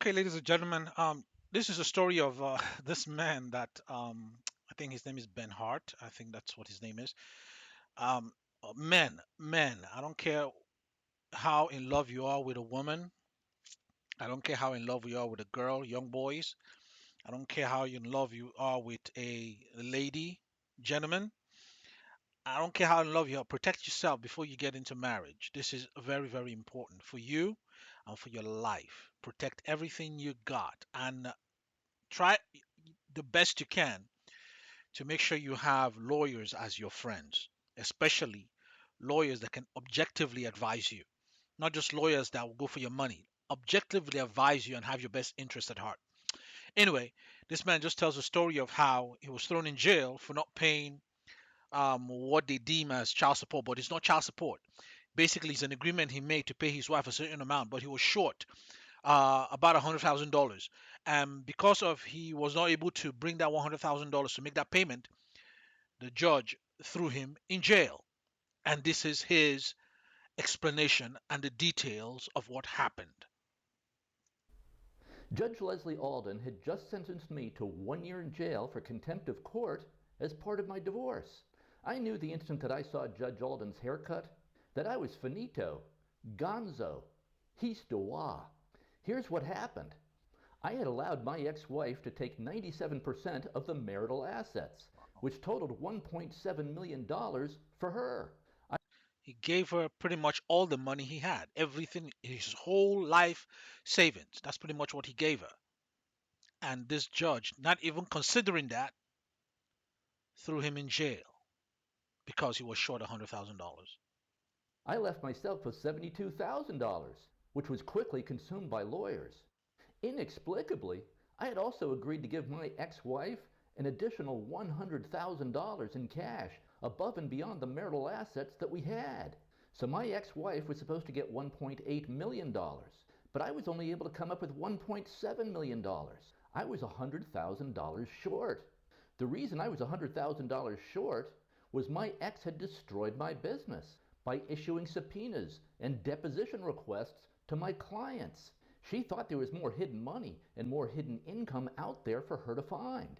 Okay, ladies and gentlemen, this is a story of this man that I think his name is Ben Hart. I think that's what his name is. Men, I don't care how in love you are with a woman. I don't care how in love you are with a girl, young boys. I don't care how in love you are with a lady, gentlemen. I don't care how in love you are. Protect yourself before you get into marriage. This is very, very important for you and for your life. Protect everything you got and try the best you can to make sure you have lawyers as your friends, especially lawyers that can objectively advise you, not just lawyers that will go for your money, objectively advise you and have your best interest at heart. Anyway, this man just tells a story of how he was thrown in jail for not paying what they deem as child support, but it's not child support. Basically, it's an agreement he made to pay his wife a certain amount, but he was short about $100,000. And because of he was not able to bring that $100,000 to make that payment, the judge threw him in jail. And this is his explanation and the details of what happened. Judge Leslie Alden had just sentenced me to 1 year in jail for contempt of court as part of my divorce. I knew the instant that I saw Judge Alden's haircut that I was finito, gonzo, histoire. Here's what happened. I had allowed my ex-wife to take 97% of the marital assets, which totaled $1.7 million for her. He gave her pretty much all the money he had, everything, his whole life savings. That's pretty much what he gave her. And this judge, not even considering that, threw him in jail because he was short $100,000. I left myself with $72,000, which was quickly consumed by lawyers. Inexplicably, I had also agreed to give my ex-wife an additional $100,000 in cash above and beyond the marital assets that we had. So my ex-wife was supposed to get $1.8 million, but I was only able to come up with $1.7 million. I was $100,000 short. The reason I was $100,000 short was my ex had destroyed my business by issuing subpoenas and deposition requests to my clients. She thought there was more hidden money and more hidden income out there for her to find.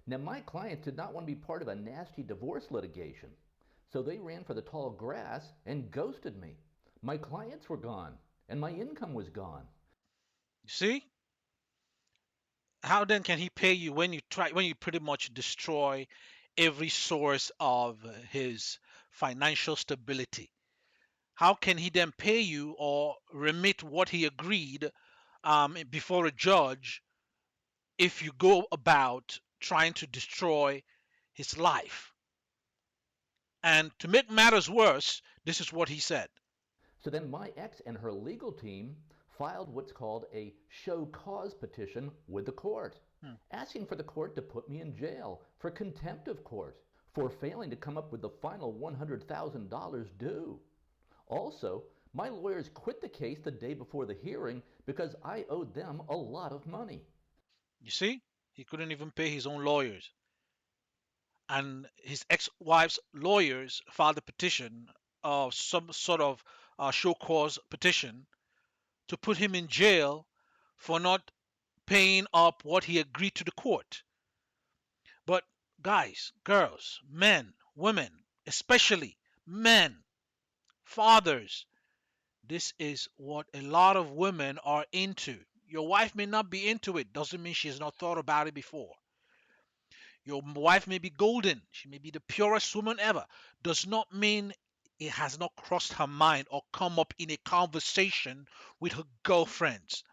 Now, my clients did not want to be part of a nasty divorce litigation, so they ran for the tall grass and ghosted me. My clients were gone, and my income was gone. You see? How then can he pay you when you pretty much destroy every source of his financial stability? How can he then pay you or remit what he agreed before a judge if you go about trying to destroy his life? And to make matters worse, this is what he said. So then my ex and her legal team filed what's called a show cause petition with the court, Hmm. asking for the court to put me in jail for contempt of court for failing to come up with the final $100,000 due. Also, my lawyers quit the case the day before the hearing because I owed them a lot of money. You see, he couldn't even pay his own lawyers. And his ex-wife's lawyers filed a petition, some sort of show cause petition, to put him in jail for not paying up what he agreed to the court. But guys, girls, men, women, especially men, fathers, this is what a lot of women are into. Your wife may not be into it, doesn't mean she has not thought about it before. Your wife may be golden, she may be the purest woman ever, does not mean it has not crossed her mind or come up in a conversation with her girlfriends.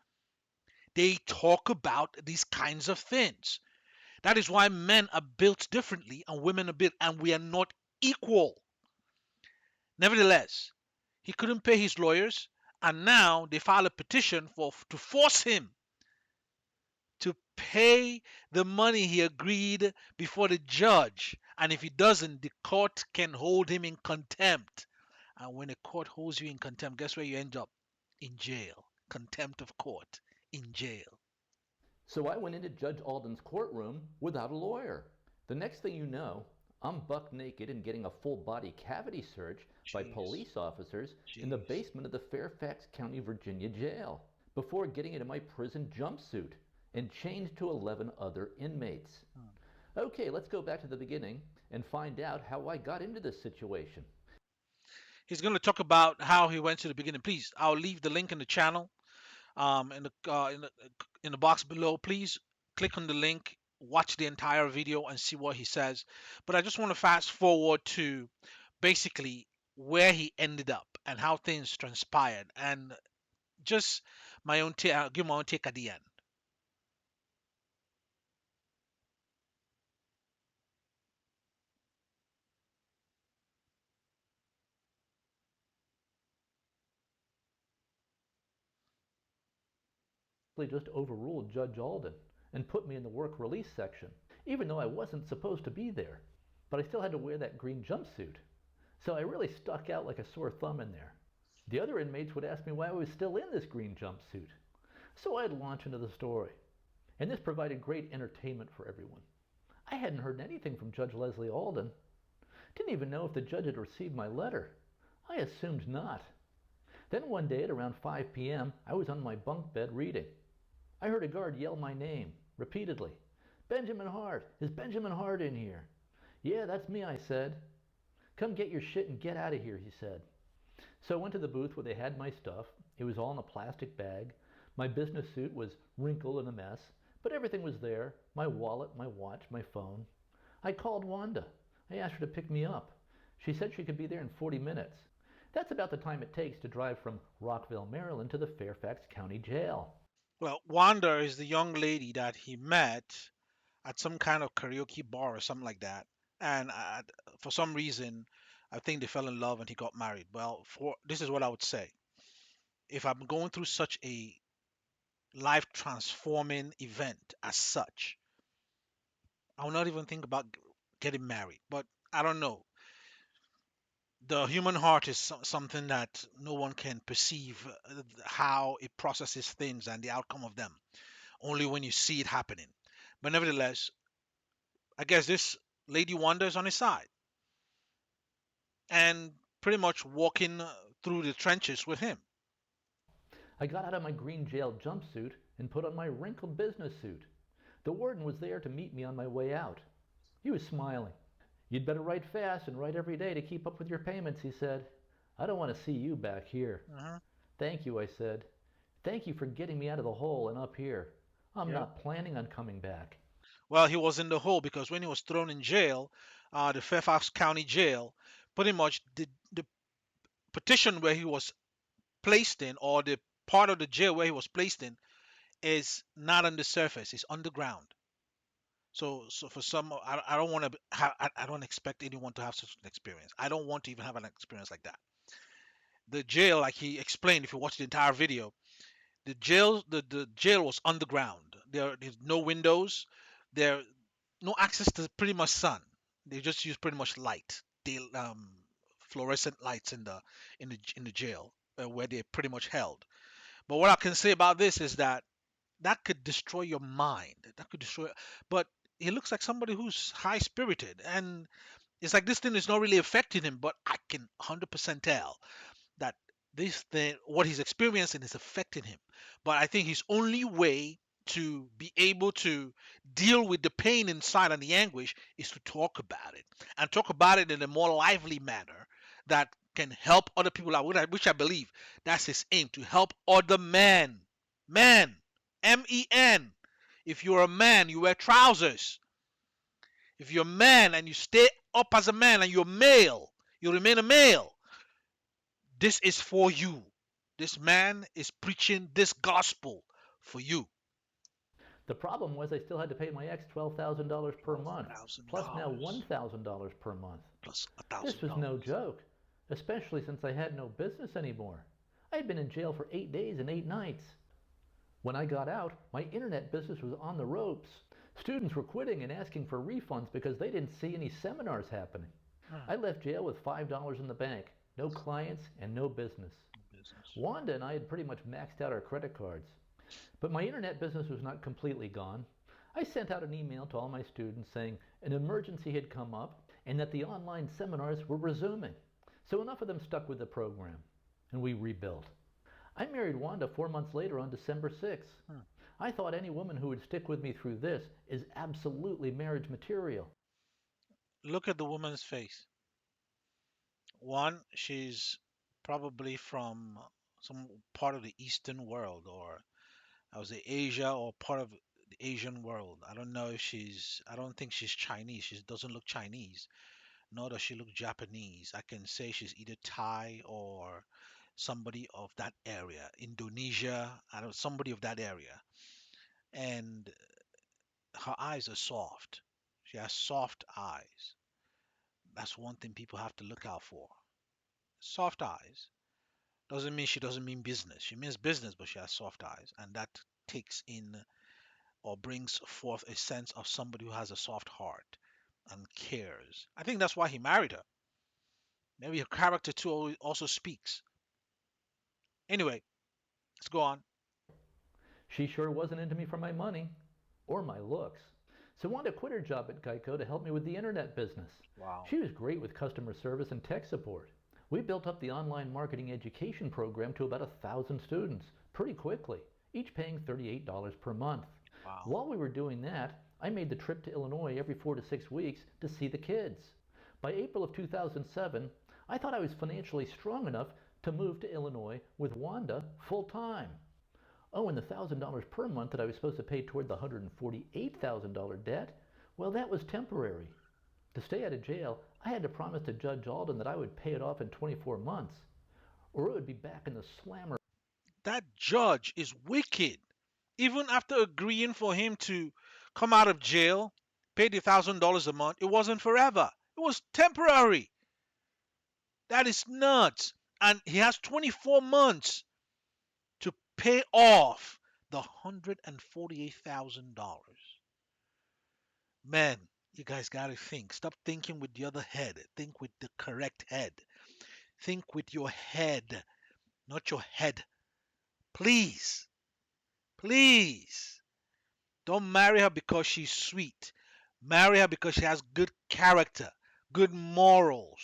They talk about these kinds of things. That is why men are built differently and women are built, and we are not equal. Nevertheless, he couldn't pay his lawyers, and now they file a petition to force him to pay the money he agreed before the judge. And if he doesn't, the court can hold him in contempt. And when a court holds you in contempt, guess where you end up? In jail. Contempt of court. In jail. So I went into Judge Alden's courtroom without a lawyer. The next thing you know, I'm buck naked and getting a full body cavity search by Jeez. police officers in the Jeez. basement of the Fairfax County, Virginia jail. before getting into my prison jumpsuit and chained to 11 other inmates. Hmm. Okay, let's go back to the beginning and find out how I got into this situation. He's going to talk about how he went to the beginning. Please, I'll leave the link in the channel, in the box below. Please click on the link, watch the entire video, and see what he says. But I just want to fast forward to basically where he ended up and how things transpired, and just my own take. I'll give my own take at the end. They just overruled Judge Alden and put me in the work release section, even though I wasn't supposed to be there. But I still had to wear that green jumpsuit. So I really stuck out like a sore thumb in there. The other inmates would ask me why I was still in this green jumpsuit. So I'd launch into the story. And this provided great entertainment for everyone. I hadn't heard anything from Judge Leslie Alden. Didn't even know if the judge had received my letter. I assumed not. Then one day at around 5 p.m., I was on my bunk bed reading. I heard a guard yell my name, repeatedly. Benjamin Hart! Is Benjamin Hart in here? Yeah, that's me, I said. Come get your shit and get out of here, he said. So I went to the booth where they had my stuff. It was all in a plastic bag. My business suit was wrinkled and a mess, but everything was there. My wallet, my watch, my phone. I called Wanda. I asked her to pick me up. She said she could be there in 40 minutes. That's about the time it takes to drive from Rockville, Maryland to the Fairfax County Jail. Well, Wanda is the young lady that he met at some kind of karaoke bar or something like that, and for some reason, I think they fell in love and he got married. Well, for this is what I would say: if I'm going through such a life transforming event as such, I will not even think about getting married. But I don't know. The human heart is something that no one can perceive how it processes things and the outcome of them, only when you see it happening. But nevertheless, I guess this lady wanders on his side and pretty much walking through the trenches with him. I got out of my green jail jumpsuit and put on my wrinkled business suit. The warden was there to meet me on my way out. He was smiling. You'd better write fast and write every day to keep up with your payments, he said. I don't want to see you back here. Uh-huh. Thank you, I said. Thank you for getting me out of the hole and up here. I'm Yeah. not planning on coming back. Well, he was in the hole because when he was thrown in jail, the Fairfax County Jail, pretty much the petition where he was placed in, or the part of the jail where he was placed in, is not on the surface; it's underground. So for some, I don't want to. I don't expect anyone to have such an experience. I don't want to even have an experience like that. The jail, like he explained, if you watch the entire video, the jail was underground. There's no windows. There no access to pretty much sun. They just use pretty much light, fluorescent lights in the jail where they're pretty much held. But what I can say about this is that that could destroy your mind. That could destroy. But he looks like somebody who's high spirited, and it's like this thing is not really affecting him. But I can 100% tell that this thing, what he's experiencing, is affecting him. But I think his only way to be able to deal with the pain inside and the anguish is to talk about it, and talk about it in a more lively manner that can help other people out, which I believe that's his aim, to help other men, men. If you're a man, you wear trousers. If you're a man and you stay up as a man and you're male, you remain a male. This is for you. This man is preaching this gospel for you. The problem was I still had to pay my ex $12,000 per Twelve month, thousand plus now dollars $1,000 per month. plus a This thousand was no dollars. joke, especially since I had no business anymore. I had been in jail for 8 days and 8 nights. When I got out, my internet business was on the ropes. Students were quitting and asking for refunds because they didn't see any seminars happening. Hmm. I left jail with $5 in the bank, no clients, and no business. Business. Wanda and I had pretty much maxed out our credit cards. But my internet business was not completely gone. I sent out an email to all my students saying an emergency had come up and that the online seminars were resuming. So enough of them stuck with the program, and we rebuilt. I married Wanda 4 months later on December 6th. Hmm. I thought any woman who would stick with me through this is absolutely marriage material. Look at the woman's face. One, she's probably from some part of the Eastern world, or I would say Asia, or part of the Asian world. I don't know if I don't think she's Chinese. She doesn't look Chinese, nor does she look Japanese. I can say she's either Thai or somebody of that area, Indonesia, I don't somebody of that area. And her eyes are soft. She has soft eyes. That's one thing people have to look out for. Soft eyes. Doesn't mean she doesn't mean business. She means business, but she has soft eyes. And that takes in or brings forth a sense of somebody who has a soft heart and cares. I think that's why he married her. Maybe her character too also speaks. Anyway, let's go on. She sure wasn't into me for my money or my looks. So I wanted to quit her job at Geico to help me with the internet business. Wow. She was great with customer service and tech support. We built up the online marketing education program to about 1,000 students pretty quickly, each paying $38 per month. Wow. While we were doing that, I made the trip to Illinois every 4 to 6 weeks to see the kids. By April of 2007, I thought I was financially strong enough to move to Illinois with Wanda full time. Oh, and the $1,000 per month that I was supposed to pay toward the $148,000 debt, well, that was temporary. To stay out of jail, I had to promise to Judge Alden that I would pay it off in 24 months, or it would be back in the slammer. That judge is wicked. Even after agreeing for him to come out of jail, pay the $1,000 a month, it wasn't forever. It was temporary. That is nuts. And he has 24 months to pay off the $148,000. Man, you guys got to think. Stop thinking with the other head. Think with the correct head. Think with your head, not your head. Please, please. Don't marry her because she's sweet. Marry her because she has good character, good morals.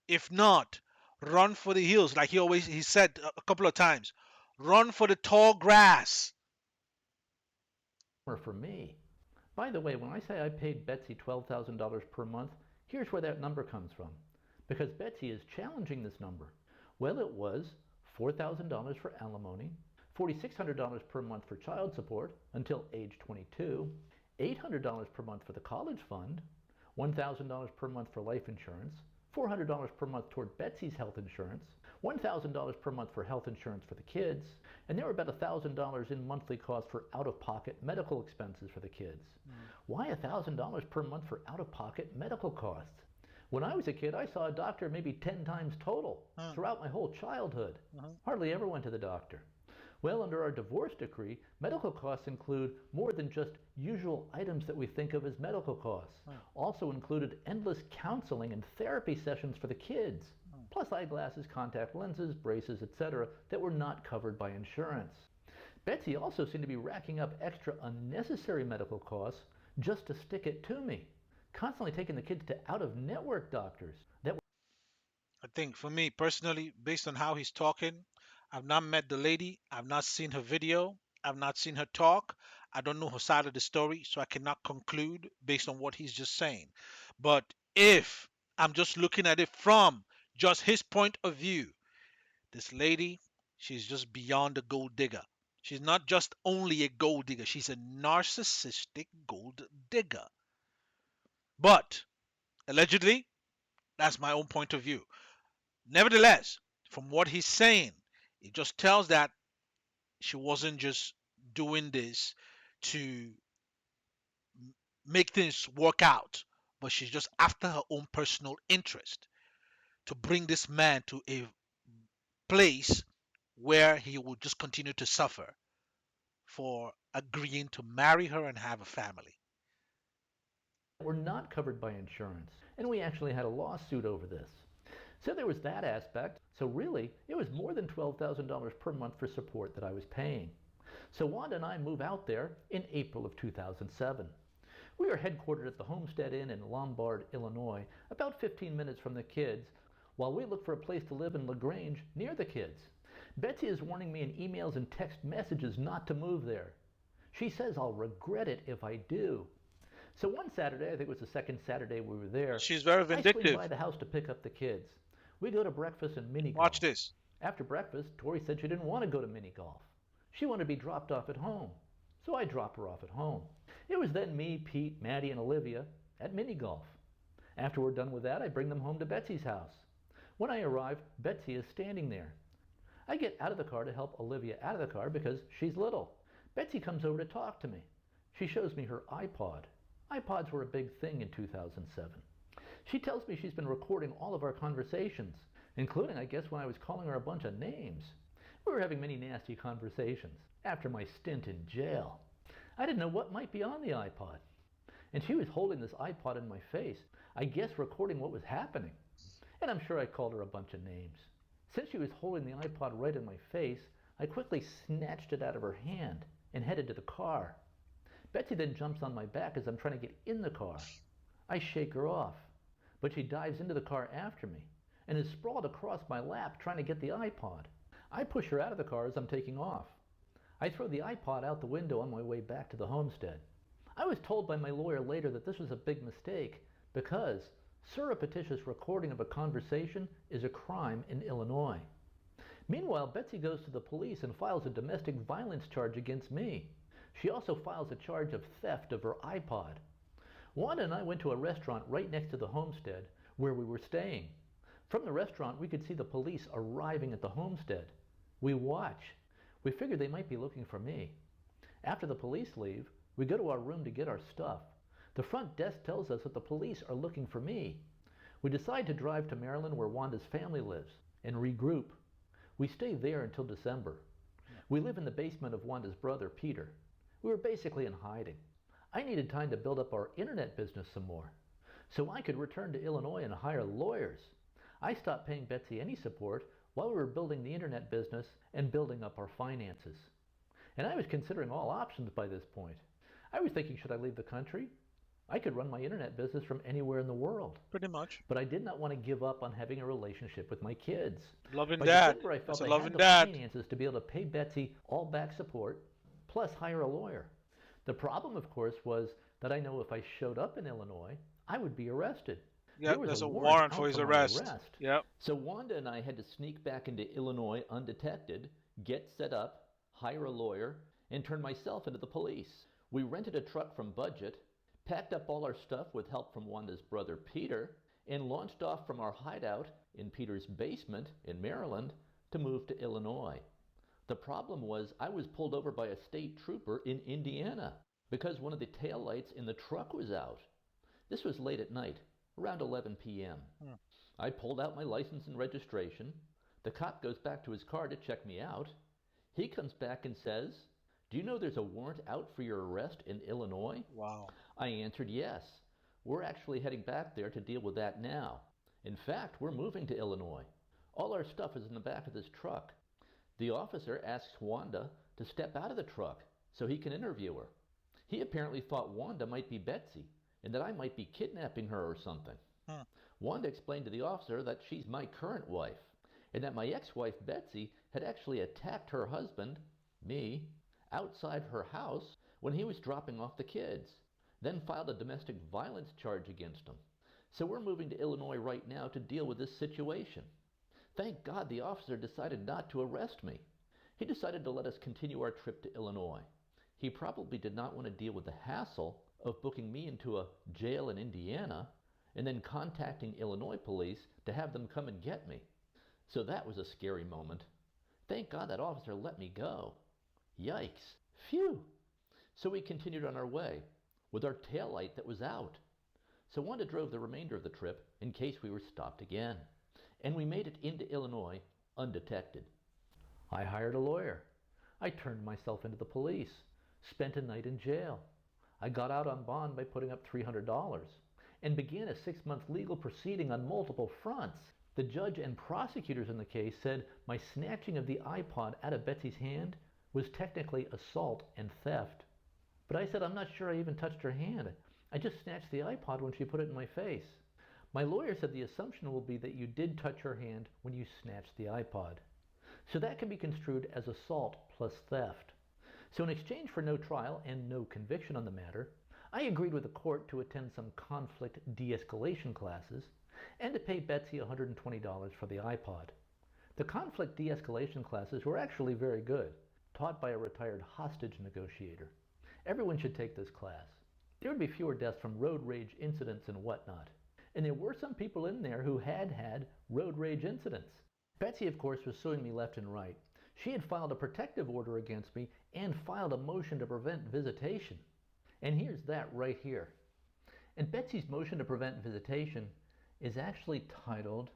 If not, run for the hills, like he said a couple of times. Run for the tall grass. For me. By the way, when I say I paid Betsy $12,000 per month, here's where that number comes from. Because Betsy is challenging this number. Well, it was $4,000 for alimony, $4,600 per month for child support until age 22, $800 per month for the college fund, $1,000 per month for life insurance, $400 per month toward Betsy's health insurance, $1,000 per month for health insurance for the kids, and there were about $1,000 in monthly costs for out-of-pocket medical expenses for the kids. Mm. Why $1,000 per month for out-of-pocket medical costs? When I was a kid, I saw a doctor maybe 10 times total Uh, throughout my whole childhood. uh, Hardly ever went to the doctor. Well, under our divorce decree, medical costs include more than just usual items that we think of as medical costs. uh, Also included endless counseling and therapy sessions for the kids, uh. plus eyeglasses, contact lenses, braces, etc., that were not covered by insurance. Betsy also seemed to be racking up extra unnecessary medical costs just to stick it to me, constantly taking the kids to out-of-network doctors that I think for me personally, based on how he's talking, I've not met the lady. I've not seen her video. I've not seen her talk. I don't know her side of the story, so I cannot conclude based on what he's just saying. But if I'm just looking at it from just his point of view, this lady, she's just beyond a gold digger. She's not just only a gold digger, she's a narcissistic gold digger. But allegedly, that's my own point of view. Nevertheless, from what he's saying, it just tells that she wasn't just doing this to make things work out, but she's just after her own personal interest to bring this man to a place where he will just continue to suffer for agreeing to marry her and have a family. were not covered by insurance. And we actually had a lawsuit over this. So there was that aspect. So really, it was more than $12,000 per month for support that I was paying. So Wanda and I move out there in April of 2007. We are headquartered at the Homestead Inn in Lombard, Illinois, about 15 minutes from the kids, while we look for a place to live in LaGrange near the kids. Betsy is warning me in emails and text messages not to move there. She says I'll regret it if I do. So one Saturday, I think it was the second Saturday we were there, She's very I swing by vindictive. the house to pick up the kids. We go to breakfast and mini Watch golf. this. After breakfast, Tori said she didn't want to go to mini golf. She wanted to be dropped off at home. So I dropped her off at home. It was then me, Pete, Maddie, and Olivia at mini golf. After we're done with that, I bring them home to Betsy's house. When I arrive, Betsy is standing there. I get out of the car to help Olivia out of the car because she's little. Betsy comes over to talk to me. She shows me her iPod. iPods were a big thing in 2007. She tells me she's been recording all of our conversations, including, I guess, when I was calling her a bunch of names. We were having many nasty conversations after my stint in jail. I didn't know what might be on the iPod. And she was holding this iPod in my face, I guess recording what was happening. And I'm sure I called her a bunch of names. Since she was holding the iPod right in my face, I quickly snatched it out of her hand and headed to the car. Betsy then jumps on my back as I'm trying to get in the car. I shake her off, but she dives into the car after me and is sprawled across my lap trying to get the iPod. I push her out of the car as I'm taking off. I throw the iPod out the window on my way back to the homestead. I was told by my lawyer later that this was a big mistake because surreptitious recording of a conversation is a crime in Illinois. Meanwhile, Betsy goes to the police and files a domestic violence charge against me. She also files a charge of theft of her iPod. Wanda and I went to a restaurant right next to the homestead where we were staying. From the restaurant, we could see the police arriving at the homestead. We watch. We figured they might be looking for me. After the police leave, we go to our room to get our stuff. The front desk tells us that the police are looking for me. We decide to drive to Maryland where Wanda's family lives and regroup. We stay there until December. We live in the basement of Wanda's brother, Peter. We were basically in hiding. I needed time to build up our internet business some more, so I could return to Illinois and hire lawyers. I stopped paying Betsy any support while we were building the internet business and building up our finances. And I was considering all options by this point. I was thinking, should I leave the country? I could run my internet business from anywhere in the world. Pretty much. But I did not want to give up on having a relationship with my kids. Loving By dad. December, I That's felt a I had loving the dad. finances to be able to pay Betsy all back support, plus hire a lawyer. The problem, of course, was that I know if I showed up in Illinois, I would be arrested. There Yep, was a there's a warrant warrant for out his for my arrest. arrest. Yep. So Wanda and I had to sneak back into Illinois undetected, get set up, hire a lawyer, and turn myself into the police. We rented a truck from Budget, packed up all our stuff with help from Wanda's brother Peter, and launched off from our hideout in Peter's basement in Maryland to move to Illinois. The problem was I was pulled over by a state trooper in Indiana because one of the taillights in the truck was out. This was late at night, around 11 p.m. Hmm. I pulled out my license and registration. The cop goes back to his car to check me out. He comes back and says, "Do you know there's a warrant out for your arrest in Illinois?" Wow. I answered yes. We're actually heading back there to deal with that now. In fact, we're moving to Illinois. All our stuff is in the back of this truck. The officer asks Wanda to step out of the truck so he can interview her. He apparently thought Wanda might be Betsy and that I might be kidnapping her or something. Hmm. Wanda explained to the officer that she's my current wife and that my ex-wife Betsy had actually attacked her husband, me, outside her house when he was dropping off the kids, then filed a domestic violence charge against him. So we're moving to Illinois right now to deal with this situation. Thank God the officer decided not to arrest me. He decided to let us continue our trip to Illinois. He probably did not want to deal with the hassle of booking me into a jail in Indiana and then contacting Illinois police to have them come and get me. So that was a scary moment. Thank God that officer let me go. Yikes. Phew. So we continued on our way with our taillight that was out. So Wanda drove the remainder of the trip in case we were stopped again. And we made it into Illinois undetected. I hired a lawyer. I turned myself into the police, spent a night in jail. I got out on bond by putting up $300 and began a 6-month legal proceeding on multiple fronts. The judge and prosecutors in the case said my snatching of the iPod out of Betsy's hand was technically assault and theft. But I said I'm not sure I even touched her hand. I just snatched the iPod when she put it in my face. My lawyer said the assumption will be that you did touch her hand when you snatched the iPod. So that can be construed as assault plus theft. So in exchange for no trial and no conviction on the matter, I agreed with the court to attend some conflict de-escalation classes and to pay Betsy $120 for the iPod. The conflict de-escalation classes were actually very good, taught by a retired hostage negotiator. Everyone should take this class. There would be fewer deaths from road rage incidents and whatnot. And there were some people in there who had had road rage incidents. Betsy, of course, was suing me left and right. She had filed a protective order against me and filed a motion to prevent visitation. And here's that right here. And Betsy's motion to prevent visitation is actually titled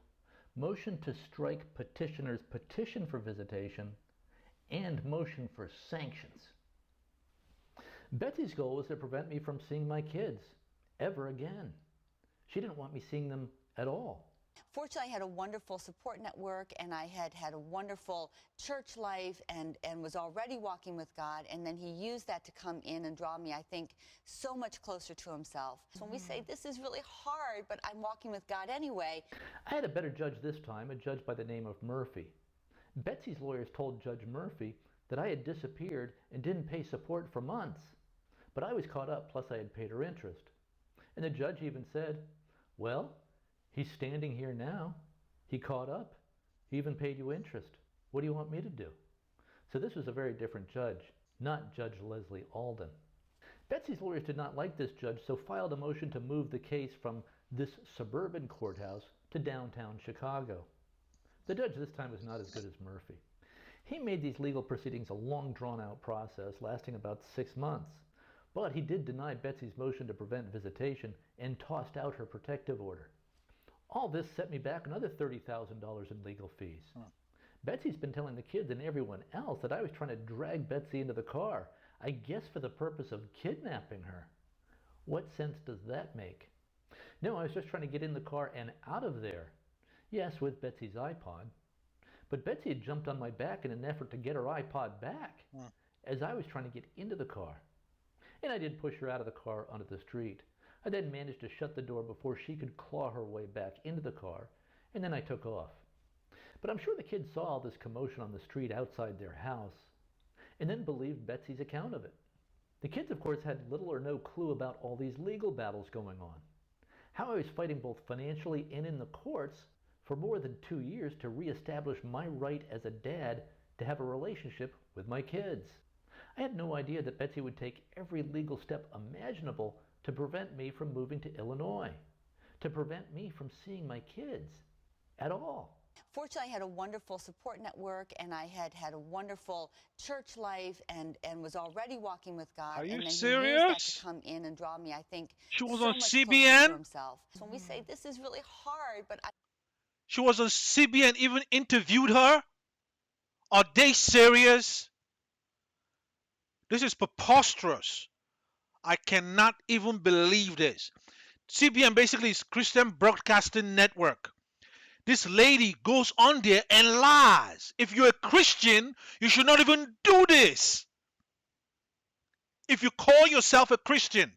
Motion to Strike Petitioner's Petition for Visitation and Motion for Sanctions. Betsy's goal was to prevent me from seeing my kids ever again. She didn't want me seeing them at all. Fortunately, I had a wonderful support network, and I had a wonderful church life and was already walking with God. And then he used that to come in and draw me, I think, so much closer to himself. So when we say this is really hard, but I'm walking with God anyway. I had a better judge this time, a judge by the name of Murphy. Betsy's lawyers told Judge Murphy that I had disappeared and didn't pay support for months. But I was caught up, plus I had paid her interest. And the judge even said, well, he's standing here now. He caught up. He even paid you interest. What do you want me to do? So this was a very different judge, not Judge Leslie Alden. Betsy's lawyers did not like this judge, so filed a motion to move the case from this suburban courthouse to downtown Chicago. The judge this time was not as good as Murphy. He made these legal proceedings a long drawn-out process lasting about 6 months. But he did deny Betsy's motion to prevent visitation and tossed out her protective order. All this set me back another $30,000 in legal fees. Betsy's been telling the kids and everyone else that I was trying to drag Betsy into the car, I guess for the purpose of kidnapping her. What sense does that make? No, I was just trying to get in the car and out of there. Yes, with Betsy's iPod. But Betsy had jumped on my back in an effort to get her iPod back as I was trying to get into the car. And I did push her out of the car onto the street. I then managed to shut the door before she could claw her way back into the car, and then I took off. But I'm sure the kids saw all this commotion on the street outside their house, and then believed Betsy's account of it. The kids, of course, had little or no clue about all these legal battles going on. How I was fighting both financially and in the courts for more than 2 years to reestablish my right as a dad to have a relationship with my kids. I had no idea that Betsy would take every legal step imaginable to prevent me from moving to Illinois, to prevent me from seeing my kids at all. Fortunately, I had a wonderful support network, and I had a wonderful church life and was already walking with God. Are you and then serious? He used that to come in and draw me, I think, She was so on much CBN? closer to himself. So when we say this is really hard, but She was on CBN, even interviewed her? Are they serious? This is preposterous. I cannot even believe this. CBN basically is Christian Broadcasting Network. This lady goes on there and lies. If you're a Christian, you should not even do this. If you call yourself a Christian,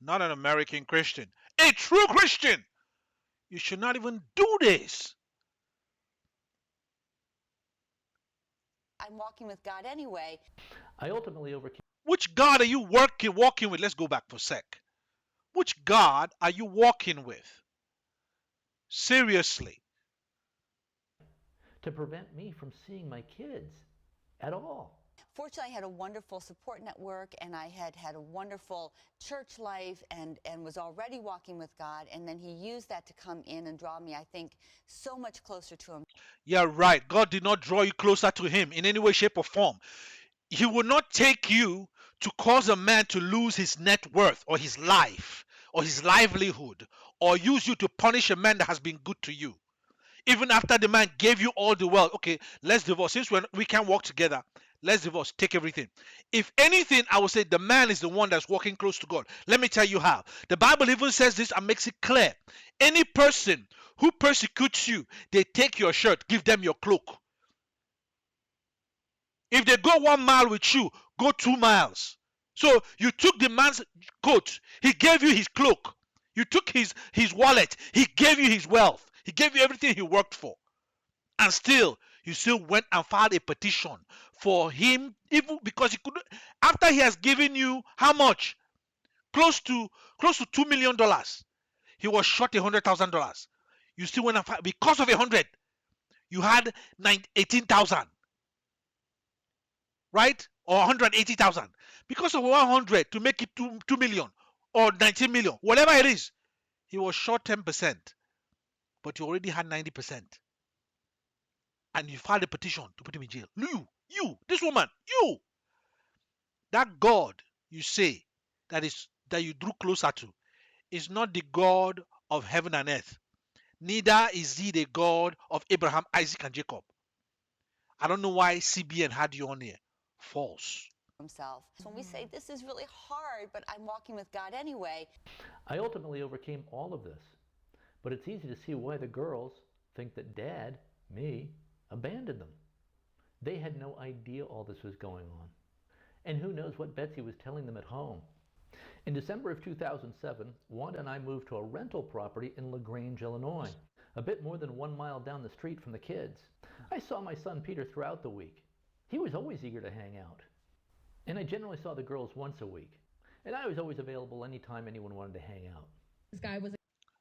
not an American Christian, a true Christian, you should not even do this. I'm walking with God anyway. I ultimately overcame. Which God are you walking with? Let's go back for a sec. Which God are you walking with? Seriously. To prevent me from seeing my kids at all. Fortunately, I had a wonderful support network, and I had a wonderful church life and was already walking with God. And then he used that to come in and draw me, I think, so much closer to him. Yeah, right. God did not draw you closer to him in any way, shape, or form. He will not take you to cause a man to lose his net worth or his life or his livelihood, or use you to punish a man that has been good to you. Even after the man gave you all the wealth, okay, let's divorce. Since we can't work together, let's divorce. Take everything. If anything, I would say the man is the one that's walking close to God. Let me tell you how. The Bible even says this and makes it clear. Any person who persecutes you, they take your shirt, give them your cloak. If they go 1 mile with you, go 2 miles. So you took the man's coat, he gave you his cloak. You took his wallet, he gave you his wealth. He gave you everything he worked for. And still, You still went and filed a petition for him, even because he could. After he has given you how much? Close to $2 million. He was short $100,000. You still went and filed because of 100. You had 18,000, right? Or 180,000. Because of 100 to make it 2 million or 19 million, whatever it is, he was short 10%, but you already had 90%. And you filed a petition to put him in jail. This woman, that God you say that you drew closer to is not the God of heaven and earth. Neither is he the God of Abraham, Isaac, and Jacob. I don't know why CBN had you on here. False. Himself. When we say this is really hard, but I'm walking with God anyway. I ultimately overcame all of this, but it's easy to see why the girls think that Dad, me, abandoned them. They had no idea all this was going on. And who knows what Betsy was telling them at home. In December of 2007, Wanda and I moved to a rental property in LaGrange, Illinois, a bit more than 1 mile down the street from the kids. I saw my son Peter throughout the week. He was always eager to hang out. And I generally saw the girls once a week. And I was always available anytime anyone wanted to hang out. This guy was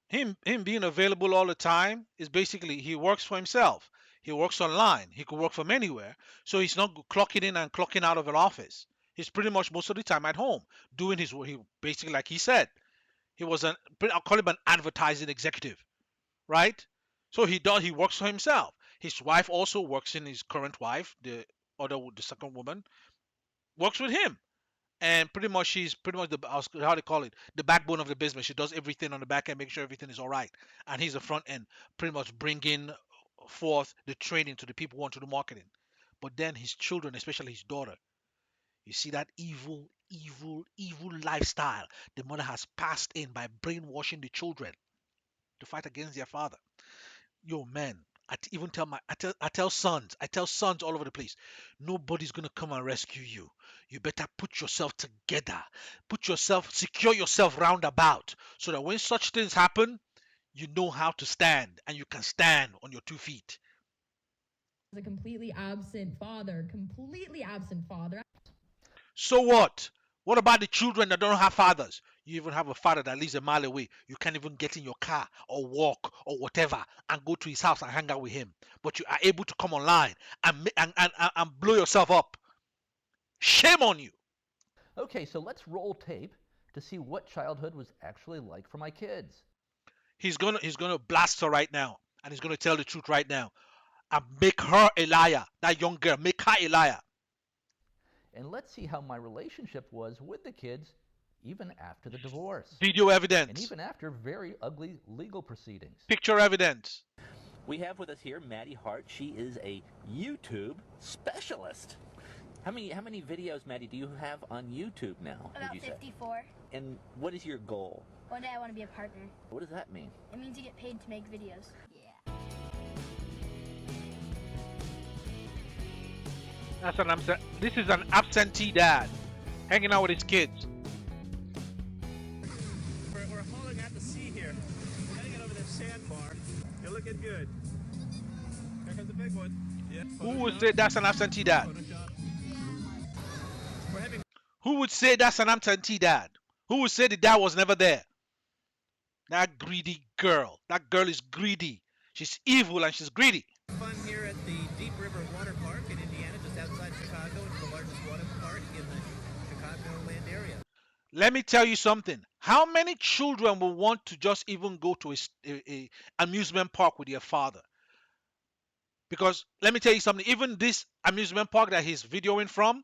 Him being available all the time is basically he works for himself. He works online. He could work from anywhere. So he's not clocking in and clocking out of an office. He's pretty much most of the time at home doing his work. He basically, like he said, he was I'll call him an advertising executive, right? So he works for himself. His wife also works in his current wife, the second woman, works with him. And pretty much she's pretty much how they call it, the backbone of the business. She does everything on the back end, make sure everything is all right, and he's the front end, pretty much bringing forth the training to the people who want to do marketing. But then his children, especially his daughter, you see that evil lifestyle the mother has passed in by brainwashing the children to fight against their father. Yo, man, I tell sons all over the place, nobody's gonna come and rescue you. You better put yourself together, secure yourself roundabout, so that when such things happen, you know how to stand and you can stand on your 2 feet. a completely absent father. So what? What about the children that don't have fathers? You even have a father that lives a mile away. You can't even get in your car or walk or whatever and go to his house and hang out with him. But you are able to come online and blow yourself up. Shame on you. Okay, so let's roll tape to see what childhood was actually like for my kids. He's gonna blast her right now, and he's gonna tell the truth right now, and make her a liar. That young girl, make her a liar. And let's see how my relationship was with the kids even after the divorce. Video And evidence, even after very ugly legal proceedings. picture evidence. We have with us here Maddie Hart. She is a YouTube specialist. How many videos, Maddie, do you have on YouTube now? About would you say? 54. And what is your goal? One day I want to be a partner. What does that mean? It means you get paid to make videos. Yeah. This is an absentee dad hanging out with his kids. We're hauling at the sea here. We're heading it over this sandbar. You're looking good. Here comes the big one. Yeah. Who would say that's an absentee dad? Photoshop. We're having Who would say that's an absentee dad? Who would say the dad was never there? That greedy girl. That girl is greedy. She's evil and she's greedy. fun here at the Deep River Water Park in Indiana, just outside Chicago. It's the largest water park in the Chicagoland area. Let me tell you something. How many children will want to just even go to a amusement park with their father? Because let me tell you something. Even this amusement park that he's videoing from,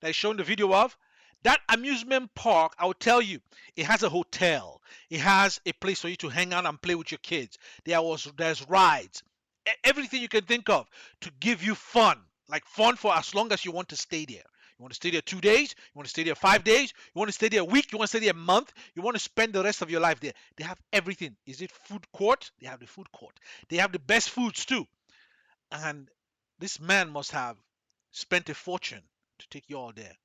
that he's showing the video of, that amusement park, I'll tell you, it has a hotel. It has a place for you to hang out and play with your kids. There's rides, everything you can think of to give you fun, like fun for as long as you want to stay there. You want to stay there 2 days, you want to stay there 5 days, you want to stay there a week, you want to stay there a month, you want to spend the rest of your life there. They have everything. Is it food court? They have the food court. They have the best foods too. And this man must have spent a fortune to take you all there.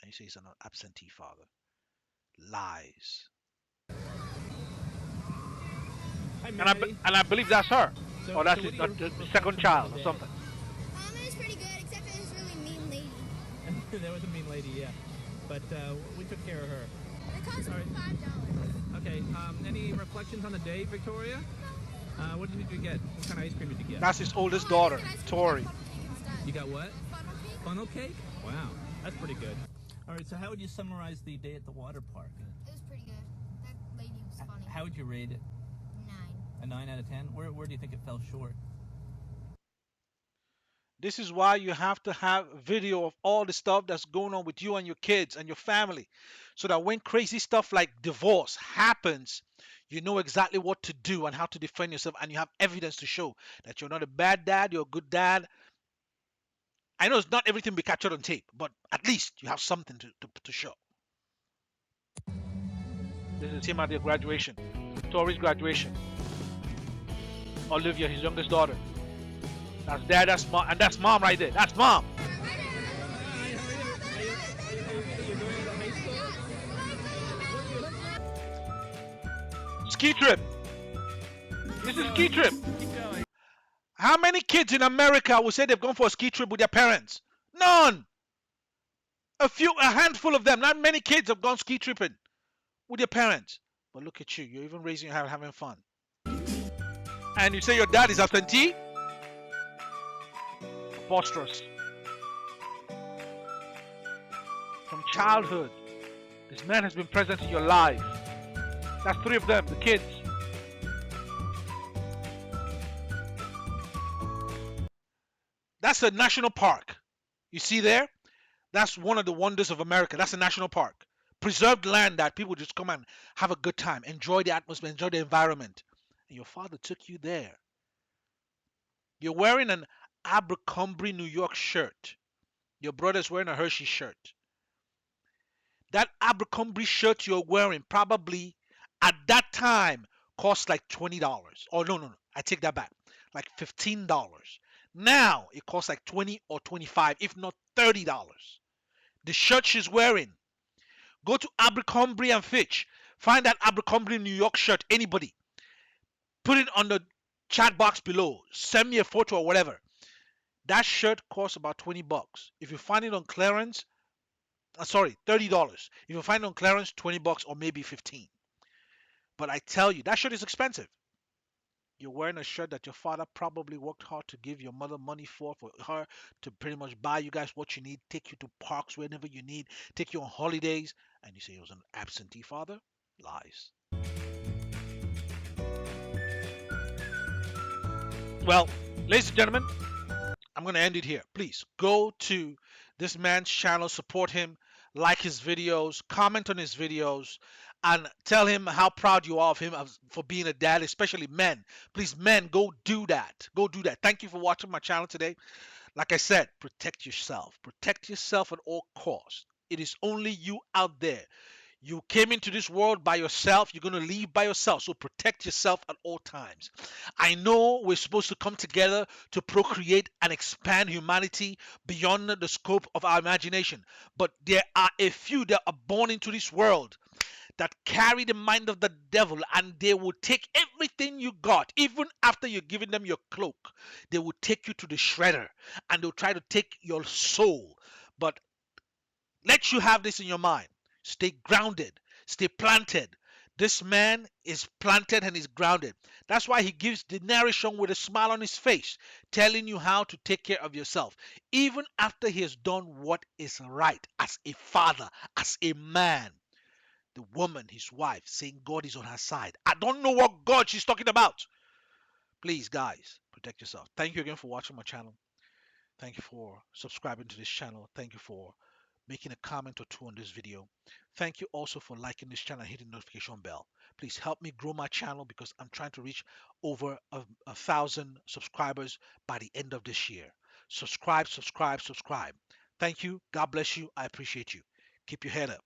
And you say he's an absentee father. Lies. Hi, And Maddie. I believe that's her. So- Or that's so his, what are the your second child or responsibilities something. pretty good, except for this really mean lady. There was a mean lady, yeah. But we took care of her. It cost me All right. $5. Okay, any reflections on the day, Victoria? What did you get? What kind of ice cream did you get? That's his oldest daughter, Tori. You got what? Funnel cake? Wow, that's pretty good. All right, so how would you summarize the day at the water park? It was pretty good. That lady was funny. How would you rate it? 9. A 9 out of 10? Where do you think it fell short? This is why you have to have video of all the stuff that's going on with you and your kids and your family, so that when crazy stuff like divorce happens, you know exactly what to do and how to defend yourself, and you have evidence to show that you're not a bad dad, you're a good dad. I know it's not everything be captured on tape, but at least you have something to show. This is him at their graduation, Tori's graduation. Olivia, his youngest daughter. That's dad, that's mom, and that's mom right there. That's mom. Ski trip. This is ski trip. How many kids in America will say they've gone for a ski trip with their parents? None. A handful of them. Not many kids have gone ski tripping with their parents. But look at you. You're even raising your hand, having fun. And you say your dad is absentee? Preposterous. From childhood, this man has been present in your life. That's 3 of them, the kids. That's a national park. You see there? That's one of the wonders of America. That's a national park. Preserved land that people just come and have a good time, enjoy the atmosphere, enjoy the environment. And your father took you there. You're wearing an Abercrombie, New York shirt. Your brother's wearing a Hershey shirt. That Abercrombie shirt you're wearing probably at that time cost like $20. Oh, no. I take that back. Like $15. Now it costs like 20 or 25, if not $30. The shirt she's wearing. Go to Abercrombie and Fitch. Find that Abercrombie New York shirt. Anybody. Put it on the chat box below. Send me a photo or whatever. That shirt costs about 20 bucks. If you find it on clearance, sorry, $30. If you find it on clearance, 20 bucks or maybe 15. But I tell you, that shirt is expensive. You're wearing a shirt that your father probably worked hard to give your mother money for her to pretty much buy you guys what you need, take you to parks whenever you need, take you on holidays, and you say he was an absentee father? Lies. Well, ladies and gentlemen, I'm going to end it here. Please go to this man's channel, support him, like his videos, comment on his videos, and tell him how proud you are of him for being a dad, especially men. Please, men, go do that. Go do that. Thank you for watching my channel today. Like I said, protect yourself. Protect yourself at all costs. It is only you out there. You came into this world by yourself. You're going to leave by yourself. So protect yourself at all times. I know we're supposed to come together to procreate and expand humanity beyond the scope of our imagination. But there are a few that are born into this world that carry the mind of the devil, and they will take everything you got. Even after you're giving them your cloak, they will take you to the shredder and they'll try to take your soul. But let you have this in your mind. Stay grounded. Stay planted. This man is planted and is grounded. That's why he gives the narration with a smile on his face, telling you how to take care of yourself. Even after he has done what is right as a father, as a man. The woman, his wife, saying God is on her side. I don't know what God she's talking about. Please, guys, protect yourself. Thank you again for watching my channel. Thank you for subscribing to this channel. Thank you for making a comment or two on this video. Thank you also for liking this channel and hitting the notification bell. Please help me grow my channel because I'm trying to reach over a 1,000 subscribers by the end of this year. Subscribe. Thank you. God bless you. I appreciate you. Keep your head up.